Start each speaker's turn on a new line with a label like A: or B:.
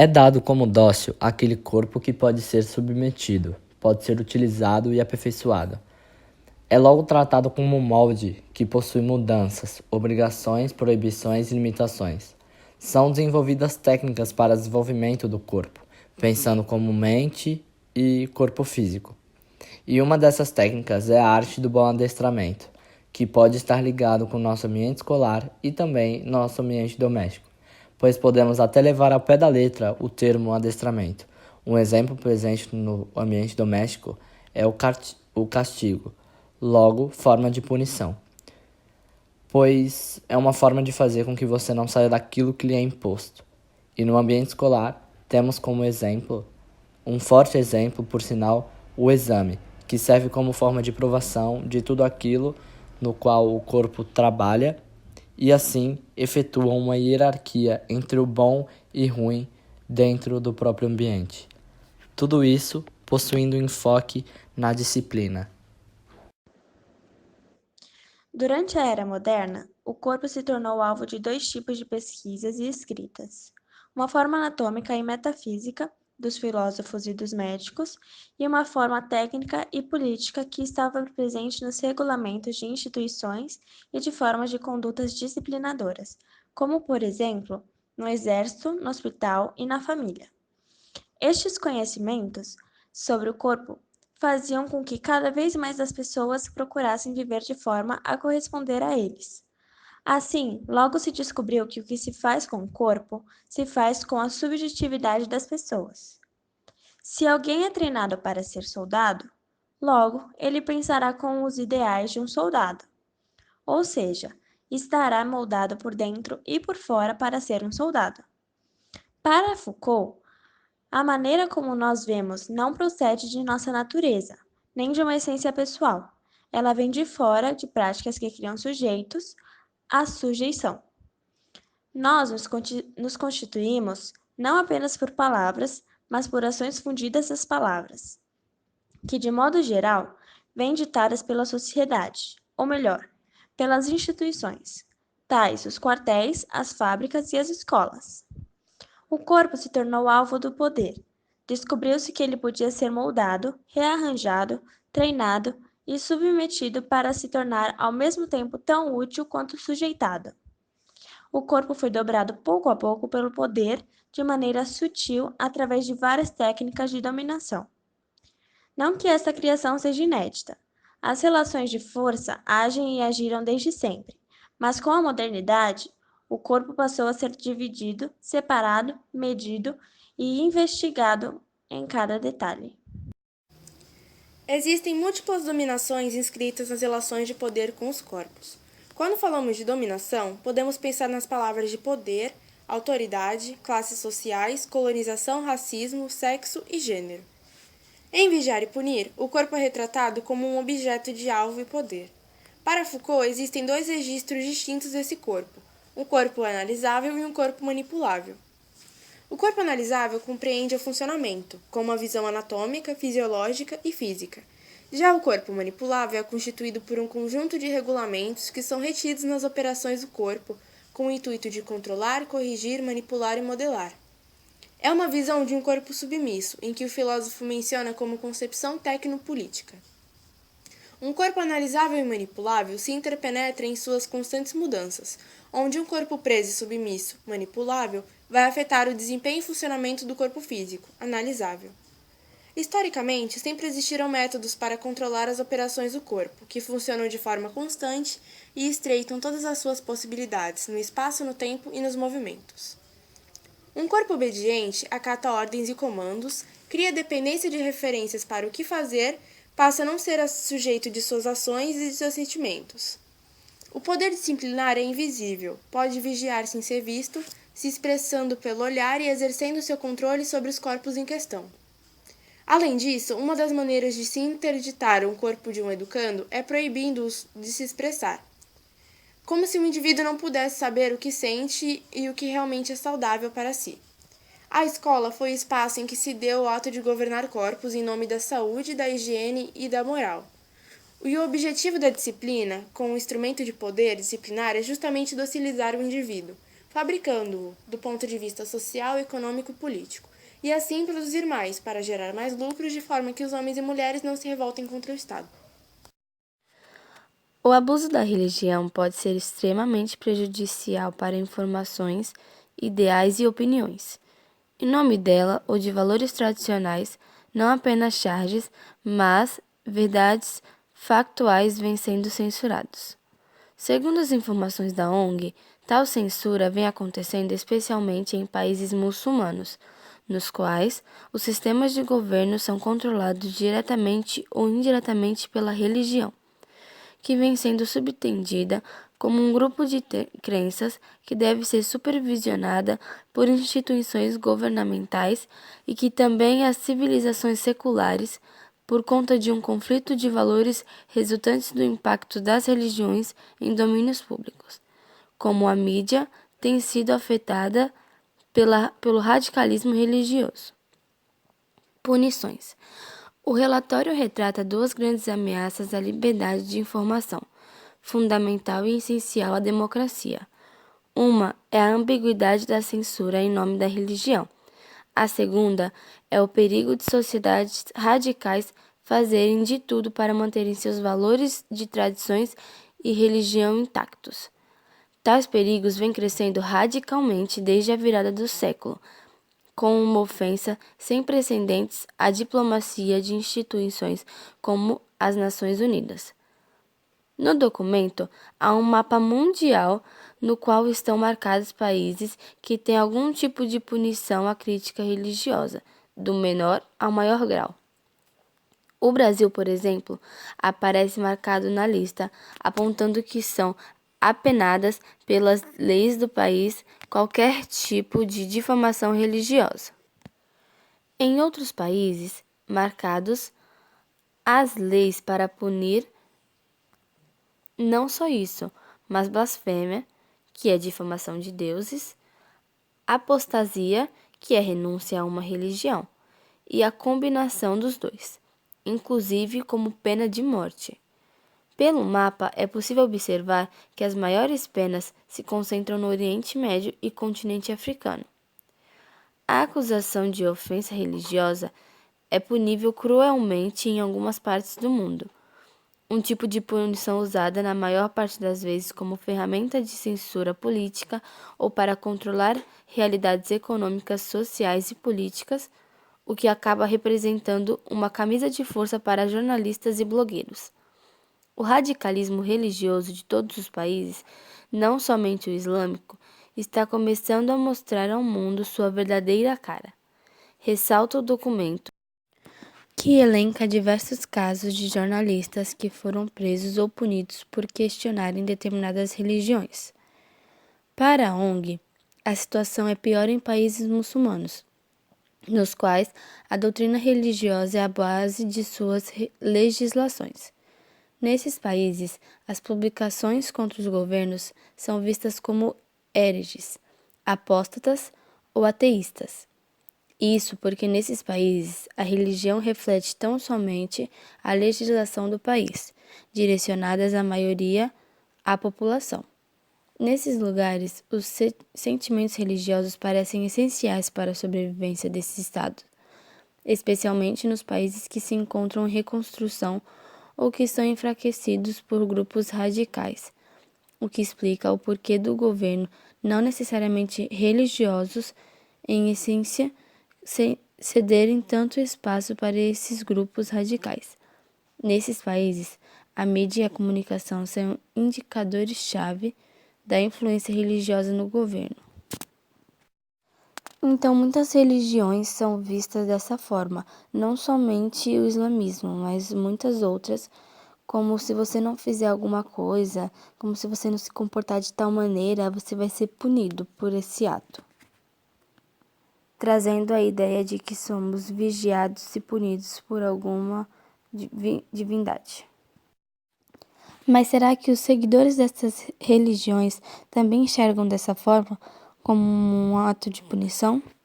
A: É dado como dócil aquele corpo que pode ser submetido, pode ser utilizado e aperfeiçoado. É logo tratado como um molde que possui mudanças, obrigações, proibições e limitações. São desenvolvidas técnicas para desenvolvimento do corpo, pensando como mente e corpo físico. E uma dessas técnicas é a arte do bom adestramento, que pode estar ligado com nosso ambiente escolar e também nosso ambiente doméstico, pois podemos até levar ao pé da letra o termo adestramento. Um exemplo presente no ambiente doméstico é o castigo, logo, forma de punição, pois é uma forma de fazer com que você não saia daquilo que lhe é imposto. E no ambiente escolar, temos como exemplo, um forte exemplo, por sinal, o exame, que serve como forma de provação de tudo aquilo no qual o corpo trabalha e assim efetua uma hierarquia entre o bom e ruim dentro do próprio ambiente. Tudo isso possuindo enfoque na disciplina.
B: Durante a Era Moderna, o corpo se tornou alvo de dois tipos de pesquisas e escritas: uma forma anatômica e metafísica, dos filósofos e dos médicos, e uma forma técnica e política que estava presente nos regulamentos de instituições e de formas de condutas disciplinadoras, como, por exemplo, no exército, no hospital e na família. Estes conhecimentos sobre o corpo faziam com que cada vez mais as pessoas procurassem viver de forma a corresponder a eles. Assim, logo se descobriu que o que se faz com o corpo se faz com a subjetividade das pessoas. Se alguém é treinado para ser soldado, logo ele pensará com os ideais de um soldado, ou seja, estará moldado por dentro e por fora para ser um soldado. Para Foucault, a maneira como nós vemos não procede de nossa natureza, nem de uma essência pessoal. Ela vem de fora de práticas que criam sujeitos à sujeição. Nós nos constituímos não apenas por palavras, mas por ações fundidas às palavras, que, de modo geral, vêm ditadas pela sociedade, ou melhor, pelas instituições, tais os quartéis, as fábricas e as escolas. O corpo se tornou alvo do poder. Descobriu-se que ele podia ser moldado, rearranjado, treinado e submetido para se tornar ao mesmo tempo tão útil quanto sujeitado. O corpo foi dobrado pouco a pouco pelo poder, de maneira sutil, através de várias técnicas de dominação. Não que esta criação seja inédita. As relações de força agem e agiram desde sempre, mas com a modernidade, o corpo passou a ser dividido, separado, medido e investigado em cada detalhe.
C: Existem múltiplas dominações inscritas nas relações de poder com os corpos. Quando falamos de dominação, podemos pensar nas palavras de poder, autoridade, classes sociais, colonização, racismo, sexo e gênero. Em Vigiar e Punir, o corpo é retratado como um objeto de alvo e poder. Para Foucault, existem dois registros distintos desse corpo: um corpo analisável e um corpo manipulável. O corpo analisável compreende o funcionamento, com uma visão anatômica, fisiológica e física. Já o corpo manipulável é constituído por um conjunto de regulamentos que são retidos nas operações do corpo, com o intuito de controlar, corrigir, manipular e modelar. É uma visão de um corpo submisso, em que o filósofo menciona como concepção tecnopolítica. Um corpo analisável e manipulável se interpenetra em suas constantes mudanças, onde um corpo preso e submisso, manipulável, vai afetar o desempenho e funcionamento do corpo físico, analisável. Historicamente, sempre existiram métodos para controlar as operações do corpo, que funcionam de forma constante e estreitam todas as suas possibilidades, no espaço, no tempo e nos movimentos. Um corpo obediente acata ordens e comandos, cria dependência de referências para o que fazer, passa a não ser sujeito de suas ações e de seus sentimentos. O poder disciplinar é invisível, pode vigiar sem ser visto, se expressando pelo olhar e exercendo seu controle sobre os corpos em questão. Além disso, uma das maneiras de se interditar um corpo de um educando é proibindo-os de se expressar, como se o indivíduo não pudesse saber o que sente e o que realmente é saudável para si. A escola foi o espaço em que se deu o ato de governar corpos em nome da saúde, da higiene e da moral. E o objetivo da disciplina, com o instrumento de poder disciplinar, é justamente docilizar o indivíduo, fabricando-o do ponto de vista social, econômico e político, e assim produzir mais para gerar mais lucros de forma que os homens e mulheres não se revoltem contra o Estado.
D: O abuso da religião pode ser extremamente prejudicial para informações, ideais e opiniões. Em nome dela ou de valores tradicionais, não apenas charges, mas verdades factuais vêm sendo censurados. Segundo as informações da ONG, tal censura vem acontecendo especialmente em países muçulmanos, nos quais os sistemas de governo são controlados diretamente ou indiretamente pela religião, que vem sendo subentendida como um grupo de crenças que deve ser supervisionada por instituições governamentais e que também as civilizações seculares, por conta de um conflito de valores resultantes do impacto das religiões em domínios públicos, como a mídia tem sido afetada pelo radicalismo religioso. Punições. O relatório retrata duas grandes ameaças à liberdade de informação, fundamental e essencial à democracia. Uma é a ambiguidade da censura em nome da religião. A segunda é o perigo de sociedades radicais fazerem de tudo para manterem seus valores de tradições e religião intactos. Tais perigos vêm crescendo radicalmente desde a virada do século, com uma ofensa sem precedentes à diplomacia de instituições como as Nações Unidas. No documento, há um mapa mundial no qual estão marcados países que têm algum tipo de punição à crítica religiosa, do menor ao maior grau. O Brasil, por exemplo, aparece marcado na lista, apontando que são apenadas pelas leis do país qualquer tipo de difamação religiosa. Em outros países, marcados as leis para punir não só isso, mas blasfêmia, que é difamação de deuses, apostasia, que é renúncia a uma religião, e a combinação dos dois, inclusive como pena de morte. Pelo mapa, é possível observar que as maiores penas se concentram no Oriente Médio e continente africano. A acusação de ofensa religiosa é punível cruelmente em algumas partes do mundo. Um tipo de punição usada na maior parte das vezes como ferramenta de censura política ou para controlar realidades econômicas, sociais e políticas, o que acaba representando uma camisa de força para jornalistas e blogueiros. O radicalismo religioso de todos os países, não somente o islâmico, está começando a mostrar ao mundo sua verdadeira cara. Ressalta o documento, que elenca diversos casos de jornalistas que foram presos ou punidos por questionarem determinadas religiões. Para a ONG, a situação é pior em países muçulmanos, nos quais a doutrina religiosa é a base de suas legislações. Nesses países, as publicações contra os governos são vistas como hereges, apóstatas ou ateístas. Isso porque nesses países a religião reflete tão somente a legislação do país, direcionadas à maioria à população. Nesses lugares, os sentimentos religiosos parecem essenciais para a sobrevivência desse Estado, especialmente nos países que se encontram em reconstrução ou que estão enfraquecidos por grupos radicais, o que explica o porquê do governo, não necessariamente religiosos, em essência, cederem tanto espaço para esses grupos radicais. Nesses países, a mídia e a comunicação são indicadores-chave da influência religiosa no governo. Então, muitas religiões são vistas dessa forma, não somente o islamismo, mas muitas outras, como se você não fizer alguma coisa, como se você não se comportar de tal maneira, você vai ser punido por esse ato, trazendo a ideia de que somos vigiados e punidos por alguma divindade. Mas será que os seguidores dessas religiões também enxergam dessa forma, como um ato de punição?